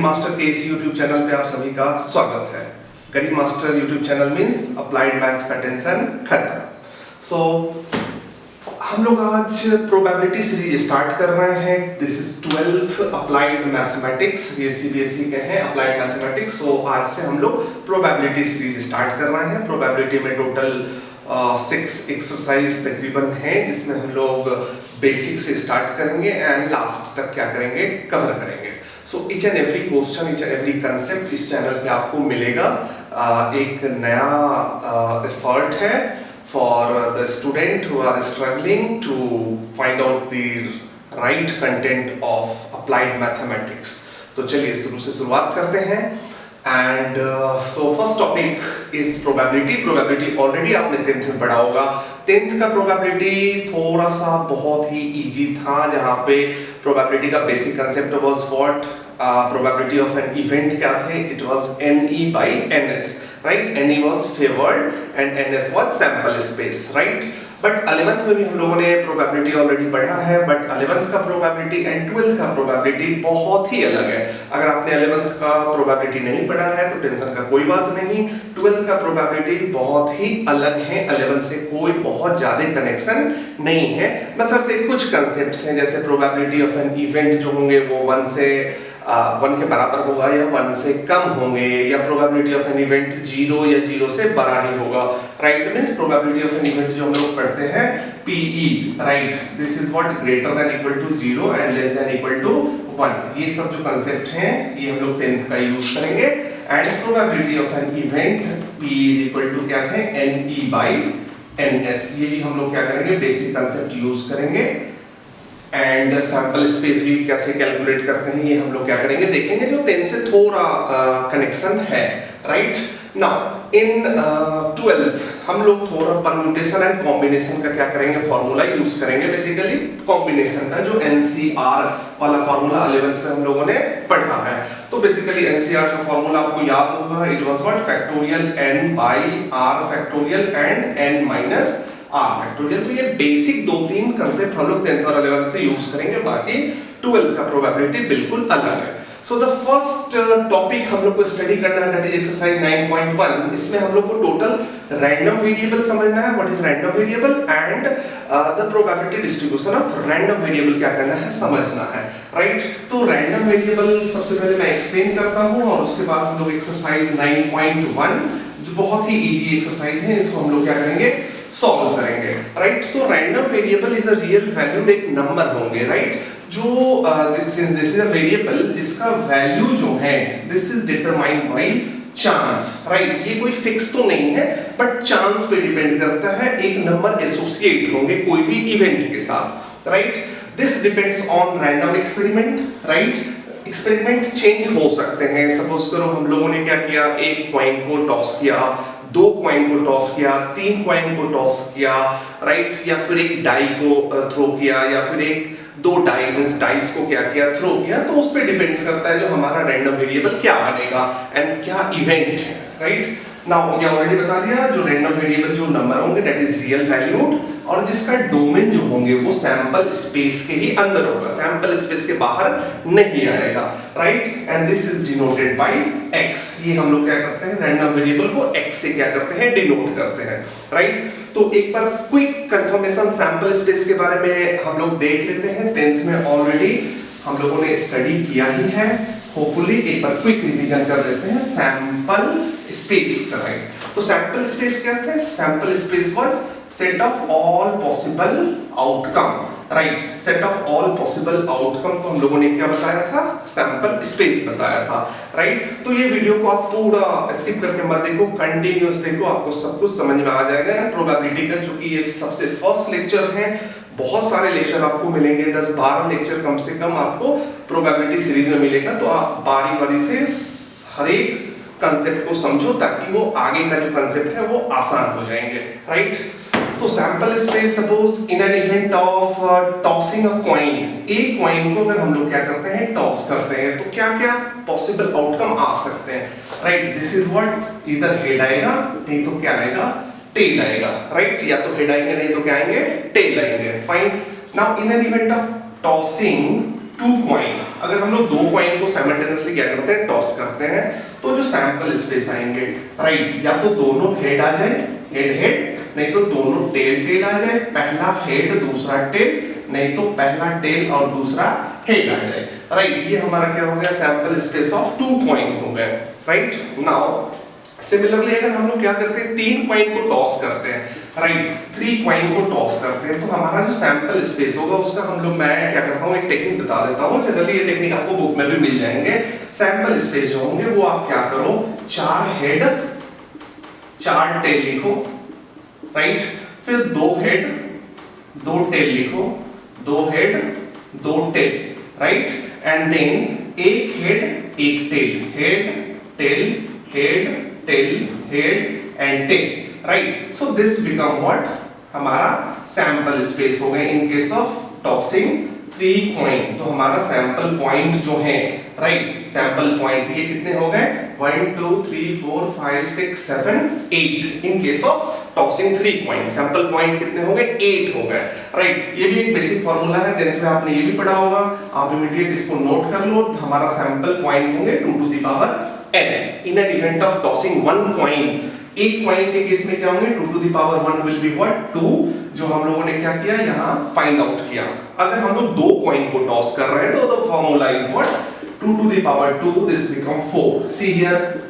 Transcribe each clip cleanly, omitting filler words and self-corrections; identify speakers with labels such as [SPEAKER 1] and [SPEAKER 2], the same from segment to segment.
[SPEAKER 1] Master के इस YouTube channel पे आप सभी का स्वागत है। गरीब master YouTube channel means applied maths का टेंशन खत्म। सो हम लोग आज प्रोबेबिलिटी सीरीज स्टार्ट कर रहे हैं। This is 12th applied mathematics, ये सीबीएसई के हैं अप्लाइड मैथमेटिक्स। सो आज से हम लोग प्रोबेबिलिटी सीरीज स्टार्ट कर रहे हैं। प्रोबेबिलिटी में टोटल 6 एक्सरसाइज तकरीबन हैं, जिसमें हम लोग बेसिक से स्टार्ट करेंगे एंड लास्ट तक क्या करेंगे, कवर करेंगे। So each and every question, each and every concept इस चैनल पे आपको मिलेगा। एक नया एफर्ट है for the student who are struggling to find out the right content of applied mathematics. तो चलिए शुरू से शुरुआत करते हैं। And so first topic is probability. Probability already आपने 10th में पढ़ा होगा। 10th का प्रोबेबिलिटी थोड़ा सा बहुत ही इजी था, जहां पे प्रोबेबिलिटी का basic concept was what probability of an event क्या थे, it was NE by NS, right. NE was favoured and NS was sample space, right. But 11th में भी हम लोगों ने प्रोबेबिलिटी ऑलरेडी पढ़ा है, बट 11th का प्रोबेबिलिटी एंड 12th का प्रोबेबिलिटी बहुत ही अलग है। अगर आपने 11th का प्रोबेबिलिटी नहीं पढ़ा है तो टेंशन का कोई बात नहीं। 12th का प्रोबेबिलिटी बहुत ही अलग है, 11th से कोई बहुत ज्यादा कनेक्शन नहीं है। बशर्ते कुछ कंसेप्ट्स हैं, जैसे प्रोबेबिलिटी ऑफ एन इवेंट जो होंगे वो 1 के बराबर होगा या 1 से कम होंगे, या प्रोबेबिलिटी ऑफ एन इवेंट 0 या 0 से बड़ा ही होगा, right. Means probability of an event जो हम लोग पढ़ते हैं PE, right, this is what greater than equal to 0 and less than equal to 1। ये सब जो कंसेप्ट हैं ये हम लोग 10th का यूज करेंगे। And probability of an event PE is equal to क्या थे, NE by NS। ये भी हम लोग क्या करेंगे, बेसिक कंसेप्ट यूज करेंगे। एंड सैंपल स्पेस भी कैसे कैलकुलेट करते हैं ये हम लोग क्या करेंगे, देखेंगे, जो 10 से थोड़ा कनेक्शन है, राइट। नाउ इन 12th हम लोग थोड़ा परम्यूटेशन एंड कॉम्बिनेशन का क्या करेंगे, फॉर्मूला यूज करेंगे। बेसिकली कॉम्बिनेशन का जो NCR वाला फॉर्मूला 11th में हम लोगों ने पढ़ा है। तो बेसिकली NCR का फॉर्मूला आपको याद होगा, it was what factorial n by r factorial and n minus r factorial. तो ये बेसिक 2-3 कंसेप्ट हम लोग 10th और 11th से यूज करेंगे, बाकी 12th का प्रोबेबिलिटी बिल्कुल अलग है। सो द फर्स्ट टॉपिक हम लोग को स्टडी करना है, दैट इज एक्सरसाइज 9.1। इसमें हम लोग को टोटल रैंडम वेरिएबल समझना है, what is random variable, and the probability distribution of random variable क्या करना है, समझना है, राइट। तो रैंडम वेरिएबल सबसे पहले मैं एक्सप्लेन करता हूं और उसके बाद हम लोग एक्सरसाइज 9.1 जो बहुत ही इजी एक्सरसाइज है, इसको हम लोग क्या करेंगे, सॉल्व करेंगे, राइट। तो random variable is a real valued एक नंबर होंगे, राइट, जो दिस इज अ वेरिएबल जिसका वैल्यू जो है this is determined by chance, right. ये कोई फिक्स तो नहीं है, बट चांस पे डिपेंड करता है। एक नंबर एसोसिएट होंगे कोई भी इवेंट के साथ, right. This depends on random experiment, right. Experiment change हो सकते हैं। सपोज करो हम लोगों ने क्या किया, एक कॉइन को टॉस किया, 2 कॉइन को टॉस किया, 3 कॉइन को टॉस किया, राइट, या फिर एक डाई को थ्रो किया, या फिर एक 2 डाई मींस डाइस को क्या किया, थ्रो किया। तो उस पे डिपेंड्स करता है जो हमारा रैंडम वेरिएबल क्या बनेगा एंड क्या इवेंट है, राइट। नाउ ये ऑलरेडी बता दिया, जो रैंडम वेरिएबल जो नंबर होंगे दैट इज रियल वैल्यूड, और जिसका डोमेन जो होंगे वो सैंपल स्पेस के ही अंदर होगा, सैंपल स्पेस के बाहर नहीं आएगा, right. And this is denoted by x। ये हम लोग क्या करते हैं, रैंडम वेरिएबल को x से क्या करते हैं, डिनोट करते हैं, राइट। तो एक बार क्विक कंफर्मेशन सैंपल स्पेस के बारे में हम लोग देख लेते हैं। 10th में ऑलरेडी हम लोगों ने स्टडी किया ही है, होपफुली एक बार क्विक रिवीजन कर लेते हैं। सैंपल स्पेस का, राइट। तो सैंपल स्पेस क्या थे, sample space was set of all possible outcome, right. Set of all possible outcome को हम लोगों ने क्या बताया था, सैंपल स्पेस बताया था, राइट। तो ये वीडियो को आप पूरा स्किप करके मत देखो, कंटिन्यूअस देखो, आपको सब कुछ समझ में आ जाएगा। प्रोबेबिलिटी का चूंकि ये सबसे फर्स्ट लेक्चर है, बहुत सारे लेक्चर आपको मिलेंगे, 10-12 लेक्चर कम से कम आपको प्रोबेबिलिटी सीरीज में मिलेगा। तो आप बारी बारी से हर एक कंसेप्ट को समझो, ताकि वो आगे का जो कंसेप्ट है वो आसान हो जाएंगे, राइट। तो sample space, suppose in an event of tossing a coin, एक कॉइन को अगर हम लोग क्या करते हैं, टॉस करते हैं, तो क्या क्या पॉसिबल आउटकम आ सकते हैं, राइट। दिस इज व्हाट, इधर हेड आएगा, नहीं तो क्या आएगा, टेल आएगा, राइट। या तो हेड आएंगे, नहीं तो क्या आएंगे, टेल आएंगे, fine. Now in an event of tossing 2 coin, अगर हम लोग दो कॉइन को साइमल्टेनियसली क्या करते हैं, टॉस करते हैं, तो जो सैंपल स्पेस आएंगे, राइट, या तो दोनों हेड आ जाए, हेड हेड, नहीं तो दोनों टेल टेल आ जाए, पहला हेड दूसरा टेल, नहीं तो पहला टेल और दूसरा हेड आ जाए, राइट। ये हमारा क्या हो गया, सैंपल स्पेस ऑफ 2 कॉइन हो गए, राइट। नाउ सिमिलरली अगर हम लोग क्या करते हैं, 3 कॉइन को टॉस करते हैं, राइट, 3 कॉइन को टॉस करते हैं, तो हमारा जो सैंपल स्पेस होगा उसका हम लोग, मैं क्या करता हूँ, एक टेक्निक बता देता हूँ, जनरली ये टेक्निक आपको बुक में भी मिल जाएंगे। सैंपल स्पेस जो होंगे वो आप क्या करो, 4 हेड 4 टेल लिखो, राइट, फिर 2 हेड 2 टेल लिखो, 2 head 2 tail, right, and then 1 head 1 tail, head tail head tail head and tail, right. So this become what, हमारा सैंपल स्पेस हो गए in case of tossing 3 coin. तो हमारा sample point जो है, right, sample point ये कितने हो गए, 1 2 3 4 5 6 7 8 in case of tossing 3 coin. Sample point कितने हो गए, 8 हो गए, राइट। ये भी एक बेसिक फार्मूला है, 10th में आपने ये भी पढ़ा होगा, आप इमीडिएट इसको नोट कर लो। हमारा सैंपल पॉइंट होंगे 2 to the power n in an event of tossing 1 coin. एक कॉइन के केस में क्या होंगे, 2 to the power 1 will be what, 2, जो हम लोगों ने क्या किया यहाँ फाइंड आउट किया। अगर हम लोग 2 कॉइन को टॉस कर रहे हैं तो the formula is what, 2 to the power 2, this become 4, see here.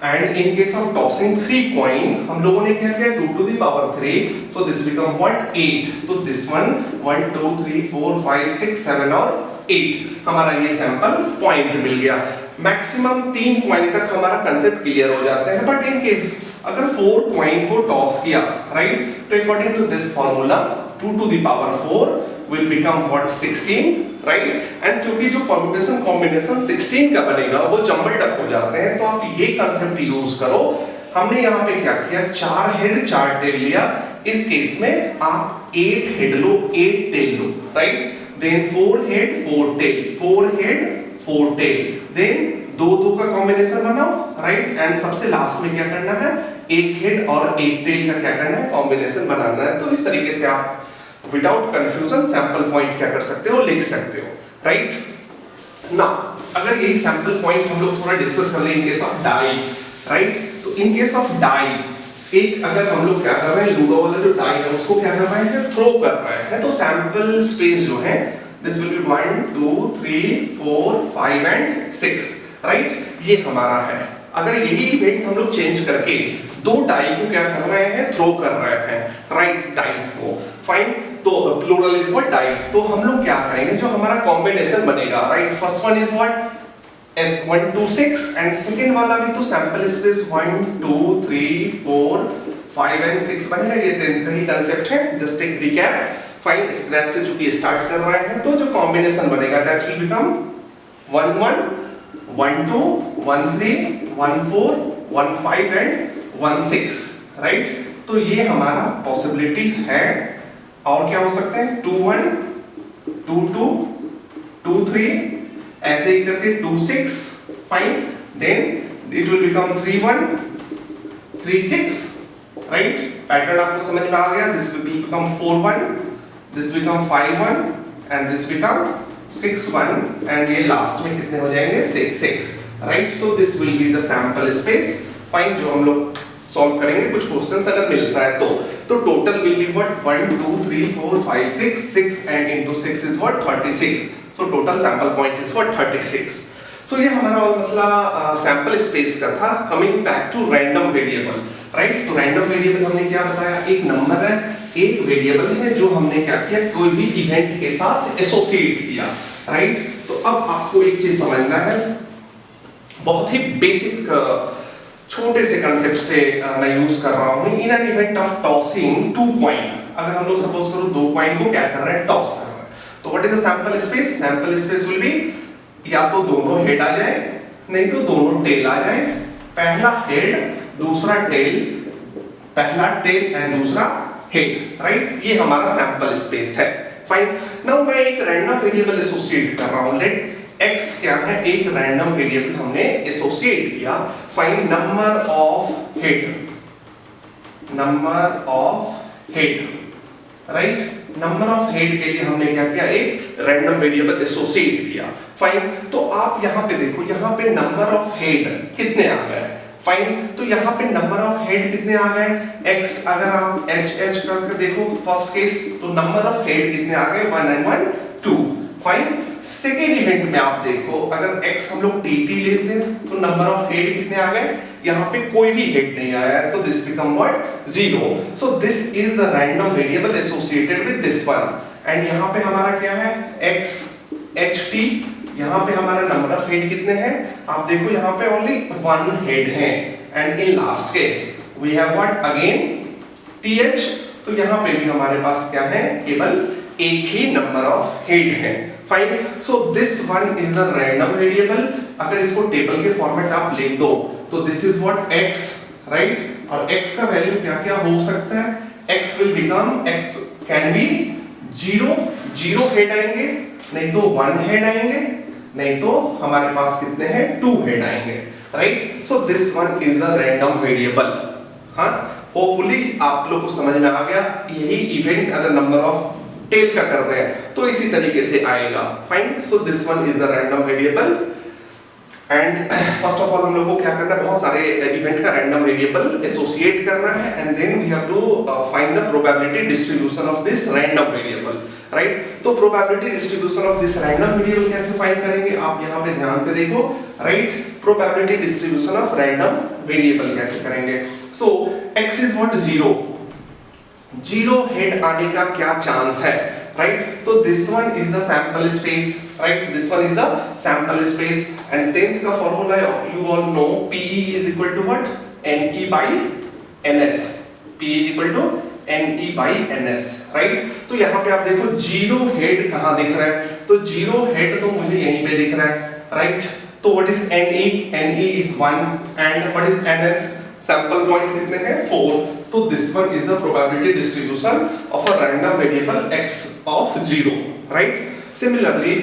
[SPEAKER 1] And in case of tossing 3 coin हम लोगों ने क्या किया, 2 to the power 3, so this become what, 8। तो दिस वन 1 2 3 4 5 6 7 और 8 हमारा ये सैंपल पॉइंट मिल गया। मैक्सिमम 3 कॉइन तक हमारा कंसेप्ट क्लियर हो जाते हैं, बट इन केस अगर 4 कॉइन को टॉस किया, राइट, तो according to this formula 2 to the power 4 will become what, 16, right? And चूंकि जो परम्यूटेशन कॉम्बिनेशन 16 का बनेगा वो जम्बल्ड अप हो जाते हैं, तो आप ये कंसेप्ट यूज करो। हमने यहाँ पे क्या किया, 4 हेड 4 टेल लिया, इस केस में आप 8 हेड लो 8 टेल लो, right, then 4 head 4 tail 4 head 4 tail, then 2 का कॉम्बिनेशन बनाओ, राइट, एंड सबसे लास्ट में क्या करना है, 1 हेड और 1 टेल का क्या करना है, कॉम्बिनेशन बनाना है। तो इस तरीके से आप विदाउट कंफ्यूजन सैंपल पॉइंट क्या कर सकते हो, लिख सकते हो, राइट। नाउ अगर यही सैंपल पॉइंट हम लोग थोड़ा डिस्कस कर लें in case of die, right, तो इन केस ऑफ डाई एक अगर हम लोग क्या कर रहे हैं, लूडो वाला जो डाई है उसको क्या कर रहे हैं, थ्रो कर रहे हैं, तो सैंपल स्पेस जो है this will B 1 2 3 4 5 and 6, right, ये हमारा है। अगर यही इवेंट हम लोग चेंज करके 2 डाई को क्या कर रहे हैं, थ्रो कर रहे हैं, राइट, डाइस को, फाइन, तो प्लूरल इज व्हाट, डाइस। तो हम लोग क्या करेंगे, जो हमारा कॉम्बिनेशन बनेगा, right, first one is what, S 1 2 6 and second वाला भी तो सैंपल स्पेस 1 2 3 4 5 एंड 6 बनेगा। ये 10th का ही कांसेप्ट है, जस्ट एक रिकैप, फाइन। स्क्रैच से चूंकि स्टार्ट कर रहे हैं, तो जो कॉम्बिनेशन बनेगा that will become 1 1 1 2 1 3 1 4 1 5 and 1 6, right. तो ये हमारा पॉसिबिलिटी है। और क्या हो सकते हैं, 2 1 2 2 2 3, ऐसे ही करके 2 6, fine, then it will become 3 1 3 6, right. Pattern आपको समझ में आ गया, this will become 4 1, this become 5 1 and this become 6 1, and ये लास्ट में कितने हो जाएंगे, 6 6, right. So this will be the sample space, fine, जो हम लोग सॉल्व करेंगे कुछ क्वेश्चंस अगर मिलता है तो total will be what, 1 2 3 4 5 6 and into 6 is what, 36। So total sample point is what, 36। So ये हमारा मसला सैंपल स्पेस का था। Coming back to random variable, right, तो रैंडम वेरिएबल हमने क्या बताया, एक नंबर है, एक वेरिएबल है जो हमने क्या किया, कोई भी इवेंट के साथ एसोसिएट किया, राइट। तो अब आपको एक चीज समझना है, बहुत ही बेसिक छोटे से कंसेप्ट से मैं यूज कर रहा हूं। In an event of tossing 2 coin, अगर हम लोग सपोज करो 2 कॉइन को क्या कर रहे हैं, टॉस कर रहे हैं, तो what is the sample space, sample space will be या तो दोनों हेड आ जाए, नहीं तो दोनों टेल आ जाए, पहला हेड दूसरा टेल, पहला टेल एंड दूसरा हेड, राइट, ये हमारा सैंपल स्पेस है, फाइन। नाउ मैं एक रैंडम वेरिएबल एसोसिएट कर रहा हूं, लेट x क्या है, एक रैंडम वेरिएबल हमने एसोसिएट किया, find number of head, right, number of head के लिए हमने क्या किया, एक रैंडम वेरिएबल एसोसिएट किया। फाइन, तो आप यहाँ पे देखो, यहाँ पे नंबर ऑफ हेड कितने आ गए। फाइन, तो यहाँ पे नंबर ऑफ हेड कितने आ गए, x, अगर आप h करके देखो फर्स्ट केस, तो नंबर ऑफ हेड कितने आ गए, 1 and 1 2। फाइन, सेकेंड इवेंट में आप देखो, अगर x हम लोग tt लेते हैं तो नंबर ऑफ हेड कितने आ गए, यहाँ पे कोई भी हेड नहीं आया है, तो this become what, 0। So this is the random variable associated with this one. And यहाँ पे हमारा क्या है, x ht, यहाँ पे हमारा नंबर ऑफ हेड कितने हैं, आप देखो यहाँ पे ओनली 1 हेड है। And in last case we have what, again th, तो यहाँ पे भी हमारे पास क्या है, केवल एक ही नंबर ऑफ हेड है। Fine, so this one is the random variable. अगर इसको टेबल के फॉर्मेट आप लिख दो तो this is what x, right, और x का वैल्यू क्या क्या हो सकता है, x will become, x can be 0 head आएंगे, नहीं तो 1 हेड आएंगे, नहीं तो हमारे पास कितने हैं, 2 हेड आएंगे, right. So this one is the random variable. हाँ, होपफुली आप लोग को समझ में आ गया। यही इवेंट अगर नंबर ऑफ टेल का करते हैं तो इसी तरीके से आएगा। Fine, so this one is the random variable. And first of all हम लोग को क्या करना है, बहुत सारे इवेंट का रैंडम वेरिएबल एसोसिएट करना है, and then we have to find the probability distribution of this random variable, right. तो probability distribution of this random variable कैसे फाइंड करेंगे, आप यहाँ पे ध्यान से देखो, right. Probability distribution of random variable कैसे करेंगे, so x is what, 0 head आने का क्या चांस है, right? तो this one is the sample space, right? This one is the sample space, and 10th का formula you all know, PE is equal to what? NE by NS. PE is equal to NE by NS, right? तो यहाँ पे आप देखो 0 head कहाँ दिख रहा है, तो 0 हेड तो मुझे यहीं पे दिख रहा है, right? तो what is NE? NE is 1, and what is NS? Sample point कितने हैं, 4। तो this one is the probability distribution of a random variable x of 0, right? Similarly,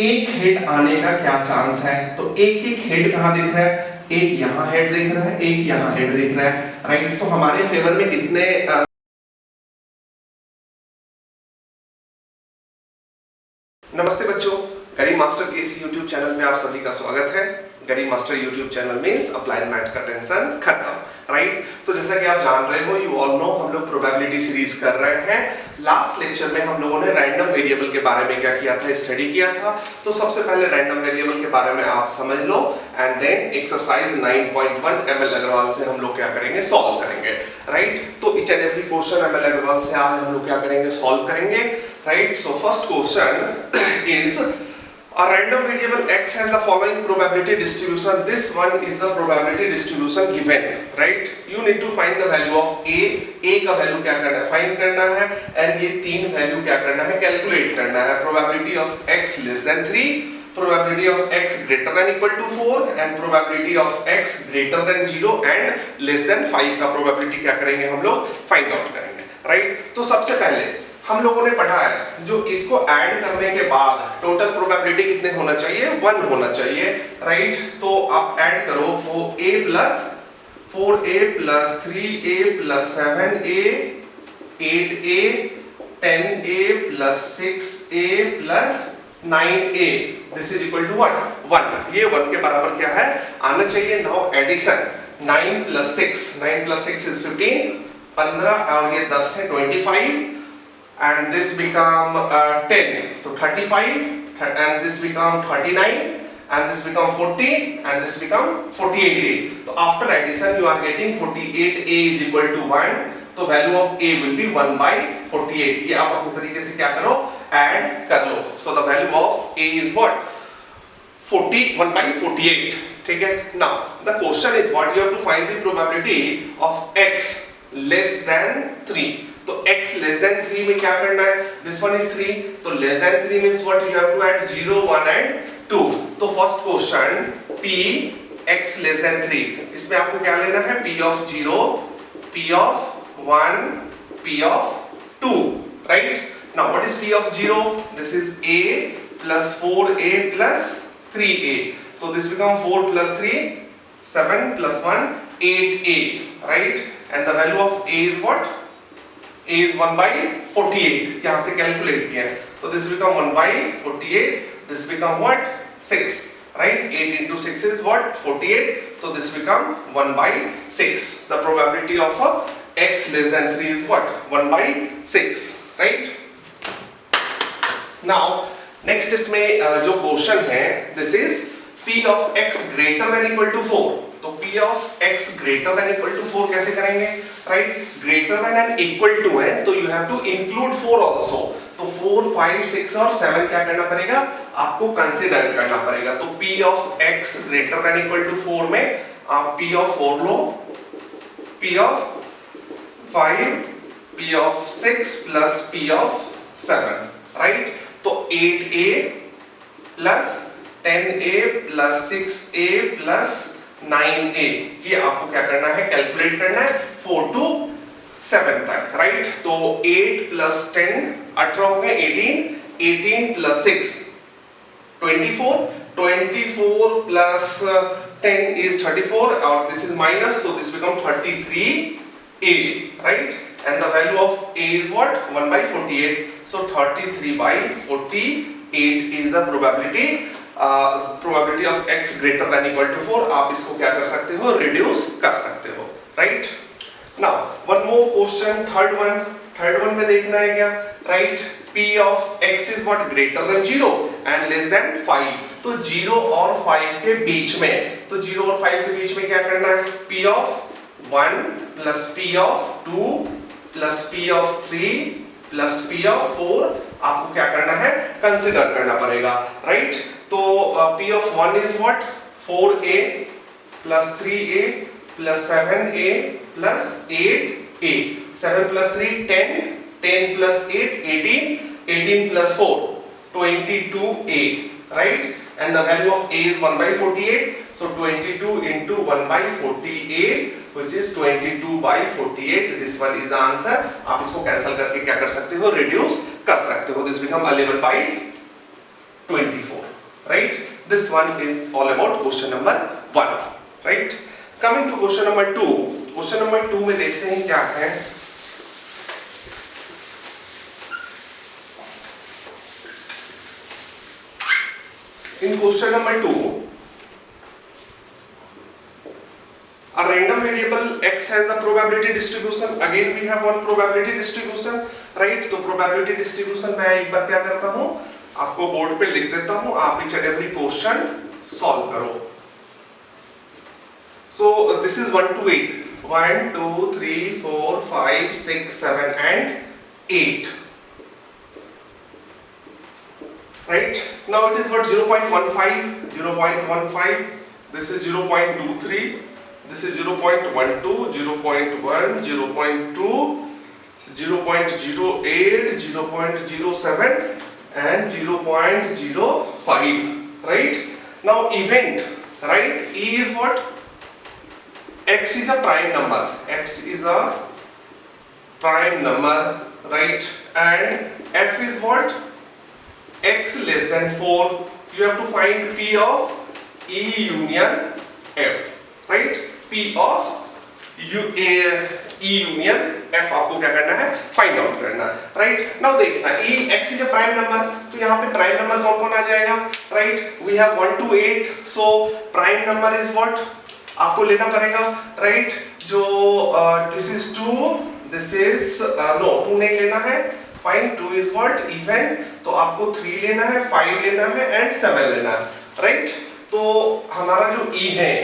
[SPEAKER 1] एक हेड आने का क्या चांस है, तो एक हेड कहाँ दिख रहा है, एक यहाँ हेड दिख रहा है, एक यहाँ हेड दिख रहा है, राइट। तो हमारे फेवर में कितने नमस्ते बच्चों, गरीब मास्टर के इस YouTube चैनल में आप सभी का स्वागत है। गरीब master YouTube channel means applied math का टेंशन खत्म, राइट। तो जैसा कि आप जान रहे हो, यू ऑल नो, हम लोग प्रोबेबिलिटी सीरीज कर रहे हैं। लास्ट लेक्चर में हम लोगों ने रैंडम वेरिएबल के बारे में क्या किया था, स्टडी किया था। तो सबसे पहले रैंडम वेरिएबल के बारे में आप समझ लो, and then exercise 9.1 ML Agarwal से हम लोग क्या करेंगे, सॉल्व करेंगे, राइट। तो each and every question ML Agarwal से आज हम लोग क्या करेंगे, सॉल्व करेंगे, right. So first question is a random variable x has the following probability distribution. This one is the probability distribution given, right? You need to find the value of a का value क्या करना है, find करना है, and ये 3 value क्या करना है, कैलकुलेट करना है। probability of x less than 3, probability of x greater than equal to 4, and probability of x greater than 0 and less than 5 का probability क्या करेंगे, हम लोग फाइंड आउट करेंगे, राइट। तो सबसे पहले हम लोगों ने पढ़ा है, जो इसको ऐड करने के बाद टोटल प्रोबेबिलिटी कितने होना चाहिए, 1 होना चाहिए, राइट। तो आप ऐड करो 4a plus 3a plus 7a 8a 10a plus 6a plus 9a, this is equal to what, 1। ये 1 के बराबर क्या है, आना चाहिए। नाउ एडिशन, 9 plus 6 is 15, 15 और ये 10 है 25, and this become 10, so 35, and this become 39, and this become 40, and this become 48a. So after addition you are getting 48a is equal to 1, तो value of a will be 1 by 48। ये आप अपने तरीके से क्या करो, ऐड कर लो। So the value of a is what, 41 by 48, ठीक है। Now the question is what you have to find the probability of x less than 3। तो x less than 3 में क्या करना है, this one is 3, तो less than 3 means what, you have to add 0, 1 and 2। तो first question p x less than 3, इसमें आपको क्या लेना है, p of 0, p of 1, p of 2, right। now what is p of 0, this is a plus 4a plus 3a, so this become 4 plus 3 7 plus 1 8a, right, and the value of a is what, a is 1/48, यहाँ से calculate किया है, तो this become 1/48, this become what 6, right? 8 into 6 is what 48, so this become 1/6. The probability of a x less than 3 is what 1/6, right? Now next इसमें जो question है, this is p of x greater than equal to 4. तो p of x greater than equal to 4 कैसे करेंगे, right? greater than and equal to है, तो you have to include 4 also. तो 4, 5, 6 और 7 क्या करना पड़ेगा, आपको कंसीडर करना पड़ेगा. तो p of x greater than equal to 4 में आप p of 4 low, p of 5, p of 6 plus p of 7, right? तो 8a plus 10a plus 6a plus 9a, ये आपको क्या करना है, कैलकुलेट करना है 4 to 7 तक, राइट? तो 8 plus 10 18 हो गए, 18 plus 6 24, 24 plus 10 is 34 और this is minus, so this become 33a, right? And the value of a is what 1/48, so 33/48 is the probability of x greater than equal to 4. आप इसको क्या कर सकते हो, रिड्यूस कर सकते हो, right? Now one more question, third one में देखना है क्या, right? p of x is what greater than 0 and less than 5. तो 0 और 5 के बीच में, तो 0 और 5 के बीच में क्या करना है, p of 1 plus p of 2 plus p of 3 plus p of 4 आपको क्या करना है, कंसिडर करना पड़ेगा, राइट? तो p of 1 is what 4a plus 3a plus 7a plus 8a, 7 plus 3 10, 10 plus 8 18, 18 plus 4 22a, right? And the value of a is 1/48, so 22 into 1/48 which is 22/48. This one is the answer. आप इसको cancel करके क्या कर सकते हो, reduce कर सकते हो. This become 11/24, right? This one is all about question number 1, right? Coming to question number 2. Question number 2 में देखते हैं क्या है. In question number 2, a random variable x has the probability distribution. Again we have one probability distribution, right? तो probability distribution मैं एक बार क्या करता हूँ, आपको बोर्ड पे लिख देता हूँ, आप each and every question solve करो. So this is 1 to 8. 1 2 3 4 5 6 7 and 8. Right? Now it is what 0.15, 0.15. This is 0.23. This is 0.12, 0.1, 0.2, 0.08, 0.07, and 0.05. Right? Now event. Right? E is what? X is a prime number. X is a prime number. Right? And F is what? X less than 4. You have to find P of E union F, right? P of E union F आपको क्या करना है, find out करना, right? Now देखना, E X is a prime number, तो यहाँ पे prime number कौन कौन आ जाएगा, right? We have 1 to 8, so prime number is what? आपको लेना पड़ेगा, राइट? जो this is 2, this is no 2 नहीं लेना है. Fine, 2 is what? even, तो आपको 3 लेना है, 5 लेना है एंड 7 लेना है, राइट? तो हमारा जो E है,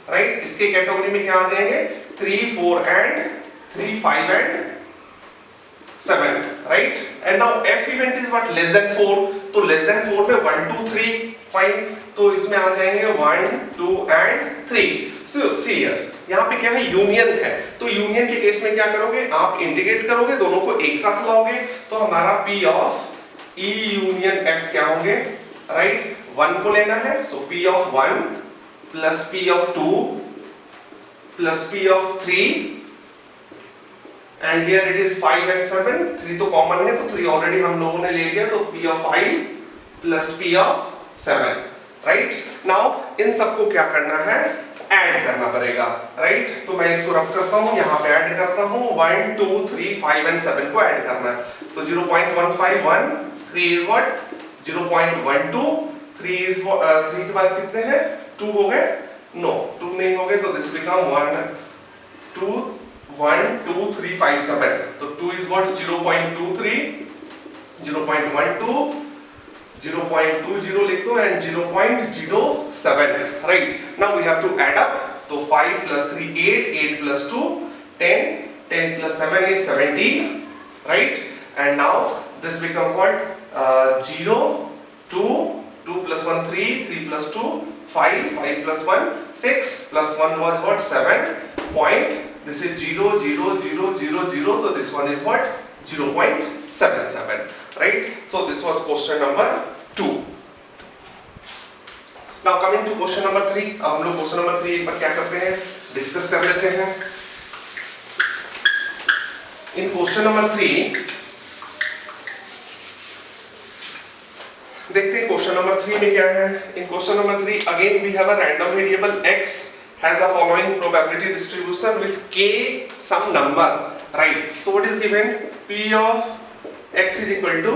[SPEAKER 1] राइट, इसके कैटेगरी में क्या आ जाएंगे, 3 4 and 3 5 and 7, right? And now F event is what, less than 4, तो लेस देन 4 में 1 2 3, फाइन, तो इसमें आ जाएंगे 1 2 एंड 3. सो सी हियर, यहाँ पे क्या है, यूनियन है, तो यूनियन के केस में क्या करोगे, आप इंडिकेट करोगे, दोनों को एक साथ लाओगे, तो हमारा P of E union F क्या होंगे, राइट? 1 को लेना है, सो P of 1 plus P of 2 plus P of 3 and here it is 5 and 7. 3 तो कॉमन है, तो 3 ऑलरेडी हम लोगों ने ले लिया, तो P of 5 plus P of 7, right? Now in सबको क्या करना है, ऐड करना पड़ेगा, राइट। तो मैं इसको रफ करता हूँ, यहाँ पे ऐड करता हूँ 1 2 3 5 एंड 7 को ऐड करना है। तो 0.151, 3 इज व्हाट 0.12, 3 इज 3 के बाद कितने हैं 2 हो गए, नो 2 नहीं हो गए, तो दिस बिकम 1 2 1 2 3 5 7, तो 2 इज व्हाट 0.23, 0.12, 0.20 लिख दो and 0.07, right. Now we have to add up, तो 5 plus 3 8, 8 plus 2 10, 10 plus 7 is 17, right? And now this become what 0 2, 2 plus 1 3, 3 plus 2 5, 5 plus 1 6, plus 1 was what 7 point, this is 0 0 0 0 0, so this one is what 0.77, right? So this was question number 2. Now coming to question number 3, अब हम लोग question number 3 एक बार क्या करते हैं, discuss कर लेते हैं। In question number 3 देखते हैं question number 3 में क्या है। In question number 3 again we have a random variable x has the following probability distribution with k some number, right? So what is given, p of x is equal to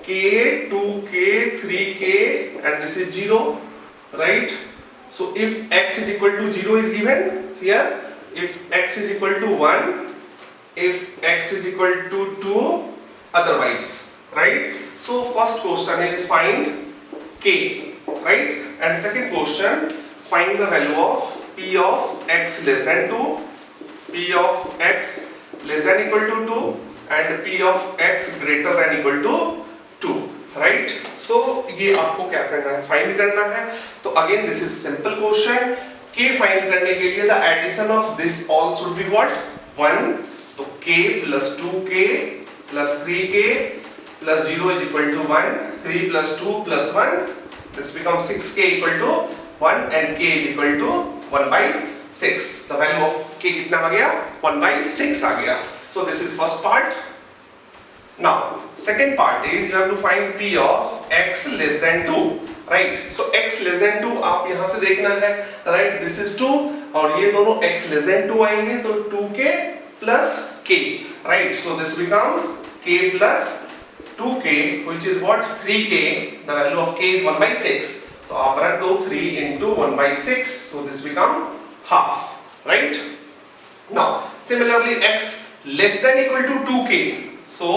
[SPEAKER 1] k, 2k, 3k and this is 0, right? So if x is equal to 0 is given here, if x is equal to 1, if x is equal to 2, otherwise, right? So first question is find k, right? And second question, find the value of p of x less than 2, p of x less than equal to 2 and p of x greater than equal to 2, right? So ये आपको क्या करना है, find करना है। तो again this is simple question, k find करने के लिए the addition of this all should be what 1, तो k plus 2k plus 3k plus 0 is equal to 1, 3 plus 2 plus 1, this becomes 6k equal to 1 and k is equal to 1 by 6, the value of k कितना आ गया 1 by 6 आ गया। So this is first part. Now second part is you have to find p of x less than 2, right? So x less than 2 आप यहाँ से देखना है, right? This is 2 और ये दोनों x less than 2 आएंगे, तो 2k plus k, right? So this become k plus 2k which is what 3k, the value of k is 1 by 6, तो आप रख दो 3 into 1 by 6, so this become half, right? Now similarly x less than equal to 2k, so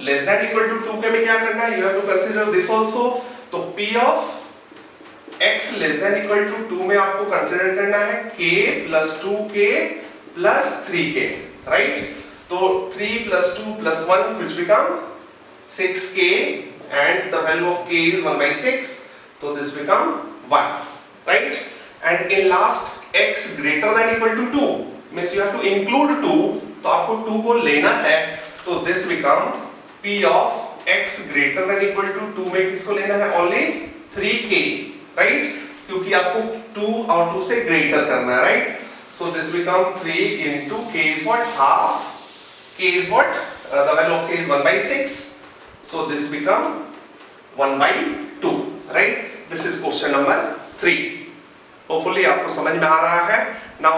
[SPEAKER 1] less than equal to 2k में क्या करना है, you have to consider this also, तो p of x less than equal to 2 में आपको consider करना है k plus 2k plus 3k, right? तो 3 plus 2 plus 1 which become 6k and the value of k is 1 by 6, so this become 1, right? And in last x greater than equal to 2 means you have to include 2, तो आपको 2 को लेना है, तो this become p of x greater than equal to 2 में किसको लेना है only 3k, right? क्योंकि आपको 2 और 2 से greater करना है, right? So this become 3 into k is what half, k is what the value of k is 1 by 6, so this become 1 by 2, right? This is question number 3. Hopefully आपको समझ में आ रहा है। Now